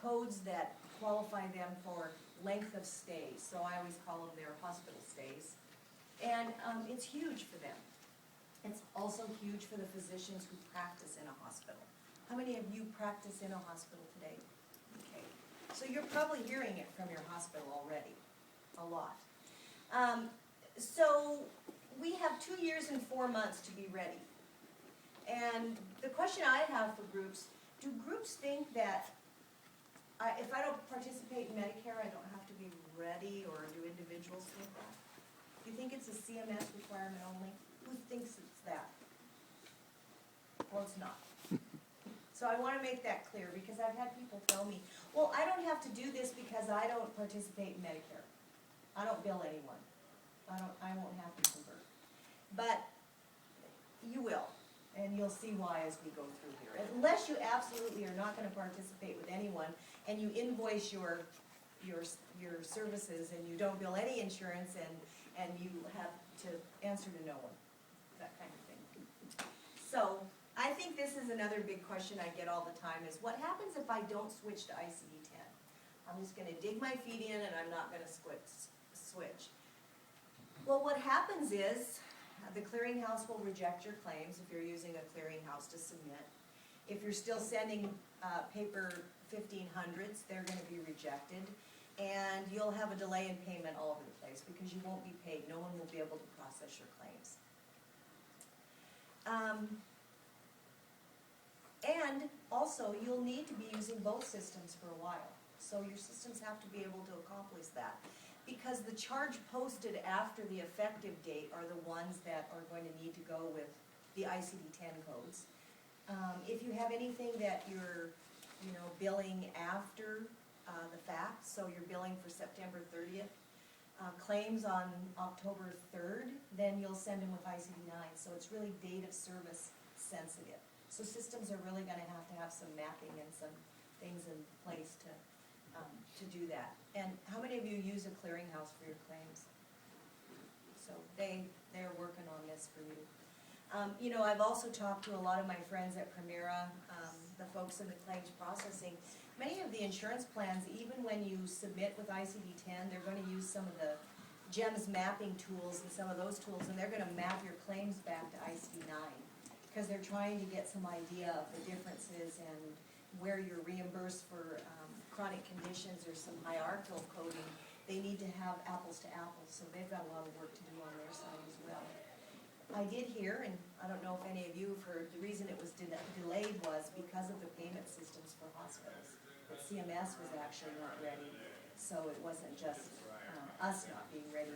codes that qualify them for length of stay, so I always call them their hospital stays. And it's huge for them. It's also huge for the physicians who practice in a hospital. How many of you practice in a hospital today? Okay, so you're probably hearing it from your hospital already, a lot. So we have 2 years and 4 months to be ready. And the question I have for groups, do groups think that if I don't participate in Medicare, I don't have to be ready, or do individuals think that? Do you think it's a CMS requirement only? Who thinks it's that? Well, it's not. So I want to make that clear, because I've had people tell me, well, I don't have to do this because I don't participate in Medicare. I don't bill anyone. I won't have to convert. But you will, and you'll see why as we go through here. Unless you absolutely are not going to participate with anyone, and you invoice your services, and you don't bill any insurance, and you have to answer to no one, that kind of thing. So I think this is another big question I get all the time, is what happens if I don't switch to ICD-10? I'm just going to dig my feet in, and I'm not going to switch. Well, what happens is the clearinghouse will reject your claims if you're using a clearinghouse to submit. If you're still sending paper 1500s, they're going to be rejected, and you'll have a delay in payment all over the place because you won't be paid. No one will be able to process your claims. And also, you'll need to be using both systems for a while. So your systems have to be able to accomplish that, because the charge posted after the effective date are the ones that are going to need to go with the ICD-10 codes. If you have anything that you're billing after the fact, so you're billing for September 30th, claims on October 3rd, then you'll send them with ICD-9. So it's really date of service sensitive. So systems are really going to have some mapping and some things in place to do that. And how many of you use a clearinghouse for your claims? So they're working on this for you. I've also talked to a lot of my friends at Primera, the folks in the claims processing. Many of the insurance plans, even when you submit with ICD-10, they're going to use some of the GEMS mapping tools and some of those tools, and they're going to map your claims back to ICD-9, because they're trying to get some idea of the differences and where you're reimbursed for chronic conditions or some hierarchical coding. They need to have apples to apples, so they've got a lot of work to do on their side as well. I did hear, and I don't know if any of you have heard, the reason it was delayed was because of the payment systems for hospitals. But CMS was actually not ready, so it wasn't just us not being ready.